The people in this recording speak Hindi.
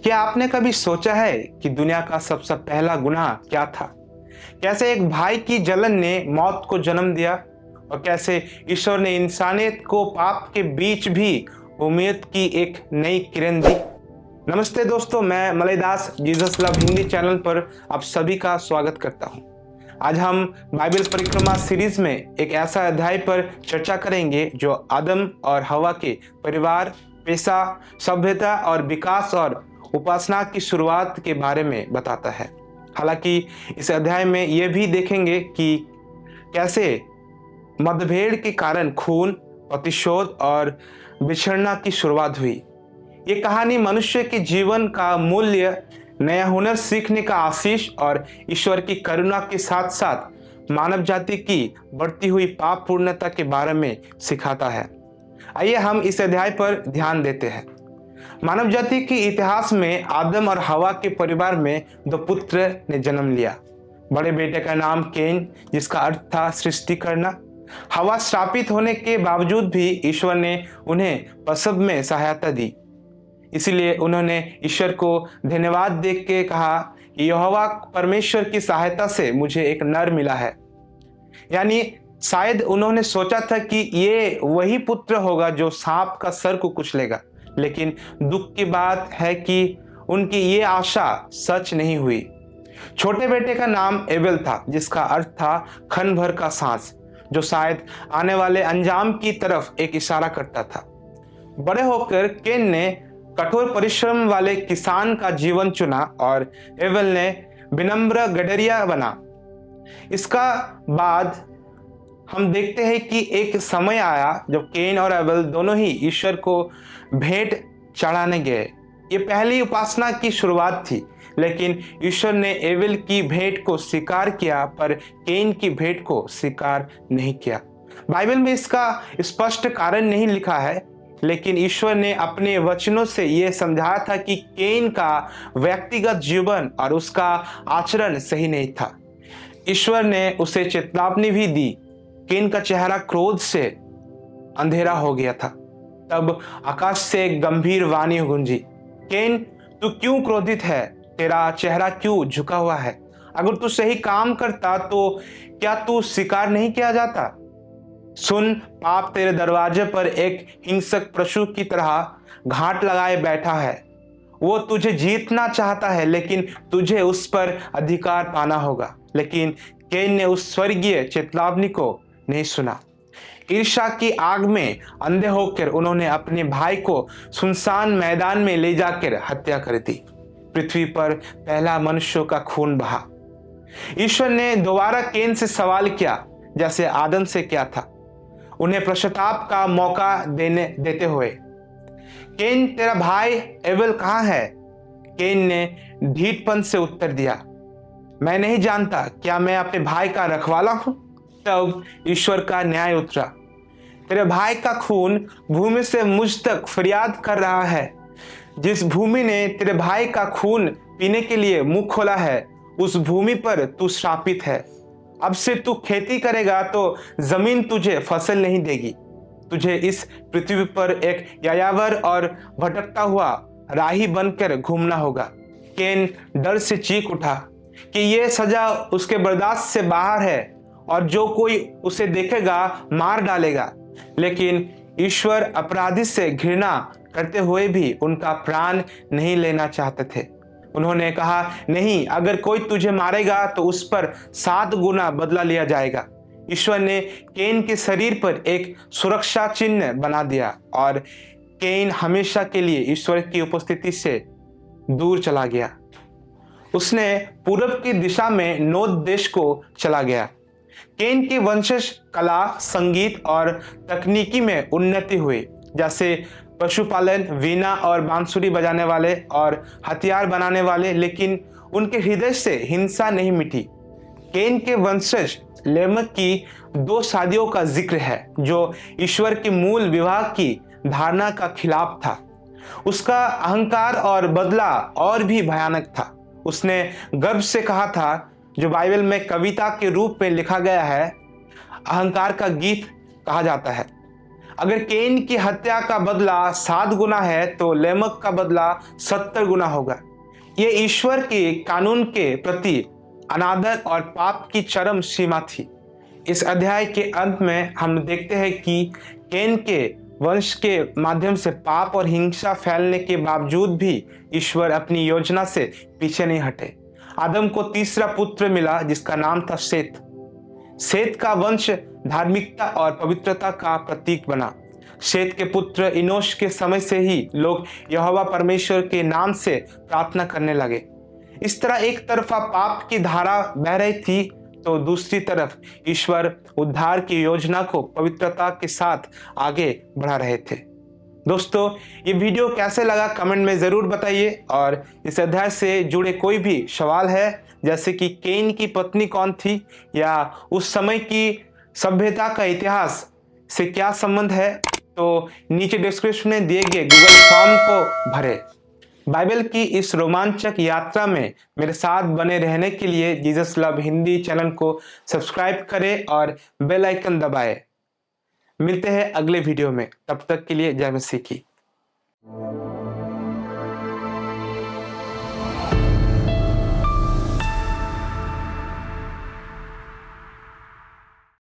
क्या आपने कभी सोचा है कि दुनिया का सबसे पहला गुनाह क्या था? कैसे एक भाई की जलन ने मौत को जन्म दिया और कैसे ईश्वर ने इंसानियत को पाप के बीच भी उम्मीद की एक नई किरण दी। नमस्ते दोस्तों, मैं मलयदास जीसस लव हिंदी चैनल पर आप सभी का स्वागत करता हूं। आज हम बाइबल परिक्रमा सीरीज में एक ऐसा अध्याय पर चर्चा करेंगे जो आदम और हवा के परिवार, पेशा, सभ्यता और विकास और उपासना की शुरुआत के बारे में बताता है। हालांकि इस अध्याय में यह भी देखेंगे कि कैसे मतभेद के कारण खून, प्रतिशोध और बिछड़ना की शुरुआत हुई। ये कहानी मनुष्य के जीवन का मूल्य, नया हुनर सीखने का आशीष और ईश्वर की करुणा के साथ साथ मानव जाति की बढ़ती हुई पाप पूर्णता के बारे में सिखाता है। आइए हम इस अध्याय पर ध्यान देते हैं। मानव जाति के इतिहास में आदम और हवा के परिवार में दो पुत्र ने जन्म लिया। बड़े बेटे का नाम केन, जिसका अर्थ था सृष्टि करना। हवा श्रापित होने के बावजूद भी ईश्वर ने उन्हें प्रसव में सहायता दी। इसलिए उन्होंने ईश्वर को धन्यवाद देख के कहा कि यहोवा परमेश्वर की सहायता से मुझे एक नर मिला है। यानी शायद उन्होंने सोचा था कि ये वही पुत्र होगा जो सांप का सर को कुचलेगा, लेकिन दुख की बात है कि उनकी ये आशा सच नहीं हुई। छोटे बेटे का नाम एबेल था, जिसका अर्थ था क्षण भर का सांस, जो शायद आने वाले अंजाम की तरफ एक इशारा करता था। बड़े होकर केन ने कठोर परिश्रम वाले किसान का जीवन चुना और एबेल ने विनम्र गडरिया बना। इसका बाद हम देखते हैं कि एक समय आया जब केन और एबेल दोनों ही ईश्वर को भेंट चढ़ाने गए। ये पहली उपासना की शुरुआत थी, लेकिन ईश्वर ने एबेल की भेंट को स्वीकार किया पर केन की भेंट को स्वीकार नहीं किया। बाइबल में इसका स्पष्ट कारण नहीं लिखा है, लेकिन ईश्वर ने अपने वचनों से यह समझाया था कि केन का व्यक्तिगत जीवन और उसका आचरण सही नहीं था। ईश्वर ने उसे चेतावनी भी दी। केन का चेहरा क्रोध से अंधेरा हो गया था। तब आकाश से एक गंभीर वाणी गूंजी, केन, तू क्यों क्रोधित है? तेरा चेहरा क्यों झुका हुआ है? अगर तू सही काम करता तो क्या तू स्वीकार नहीं किया जाता? सुन, पाप तेरे दरवाजे पर एक हिंसक पशु की तरह घाट लगाए बैठा है। वो तुझे जीतना चाहता है, लेकिन तुझे उस पर अधिकार पाना होगा। लेकिन केन ने उस स्वर्गीय चेतावनी को नहीं सुना। ईर्ष्या की आग में अंधे होकर उन्होंने अपने भाई को सुनसान मैदान में ले जाकर हत्या कर दी। पृथ्वी पर पहला मनुष्यों का खून बहा। ईश्वर ने दोबारा केन से सवाल किया, जैसे आदम से किया था, उन्हें पश्चाताप का मौका देते हुए, केन, तेरा भाई एबेल कहाँ है? केन ने ढीठपन से उत्तर दिया, मैं नहीं जानता, क्या मैं अपने भाई का रखवाला हूं? तब ईश्वर का न्याय उतरा, तेरे भाई का खून भूमि से मुझ तक फरियाद कर रहा है। जिस भूमि ने तेरे भाई का खून पीने के लिए मुंह खोला है, उस भूमि पर तू श्रापित है। अब से तू खेती करेगा तो जमीन तुझे फसल नहीं देगी। तुझे इस पृथ्वी पर एक यायावर और भटकता हुआ राही बनकर घूमना होगा। केन डर से चीख उठा कि यह सजा उसके बर्दाश्त से बाहर है और जो कोई उसे देखेगा मार डालेगा। लेकिन ईश्वर अपराधी से घृणा करते हुए भी उनका प्राण नहीं लेना चाहते थे। उन्होंने कहा, नहीं, अगर कोई तुझे मारेगा तो उस पर 7 गुना बदला लिया जाएगा। ईश्वर ने केन के शरीर पर एक सुरक्षा चिन्ह बना दिया और केन हमेशा के लिए ईश्वर की उपस्थिति से दूर चला गया। उसने पूरब की दिशा में नोद देश को चला गया। केन के वंशज कला, संगीत और तकनीकी में उन्नति हुई, जैसे पशुपालन, वीणा और बांसुरी बजाने वाले और हथियार बनाने वाले, लेकिन उनके हृदय से हिंसा नहीं मिटी। केन के वंशज लेमक की 2 शादियों का जिक्र है, जो ईश्वर के मूल विवाह की धारणा का खिलाफ था। उसका अहंकार और बदला और भी भयानक था। उसने गर्व से कहा था, जो बाइबल में कविता के रूप में लिखा गया है, अहंकार का गीत कहा जाता है। अगर कैन की हत्या का बदला 7 गुना है तो लेमक का बदला 70 गुना होगा। ये ईश्वर के कानून के प्रति अनादर और पाप की चरम सीमा थी। इस अध्याय के अंत में हम देखते हैं कि कैन के वंश के माध्यम से पाप और हिंसा फैलने के बावजूद भी ईश्वर अपनी योजना से पीछे नहीं हटे। आदम को तीसरा पुत्र मिला जिसका नाम था सेत। सेत का वंश धार्मिकता और पवित्रता का प्रतीक बना। सेत के पुत्र इनोश के समय से ही लोग यहोवा परमेश्वर के नाम से प्रार्थना करने लगे। इस तरह एक तरफा पाप की धारा बह रही थी तो दूसरी तरफ ईश्वर उद्धार की योजना को पवित्रता के साथ आगे बढ़ा रहे थे। दोस्तों, ये वीडियो कैसे लगा कमेंट में जरूर बताइए, और इस अध्याय से जुड़े कोई भी सवाल है जैसे कि कैन की पत्नी कौन थी या उस समय की सभ्यता का इतिहास से क्या संबंध है, तो नीचे डिस्क्रिप्शन में दिए गए गूगल फॉर्म को भरें। बाइबल की इस रोमांचक यात्रा में मेरे साथ बने रहने के लिए जीसस लव हिंदी चैनल को सब्सक्राइब करें और बेल आइकन दबाएं। मिलते हैं अगले वीडियो में, तब तक के लिए जय मसीह की।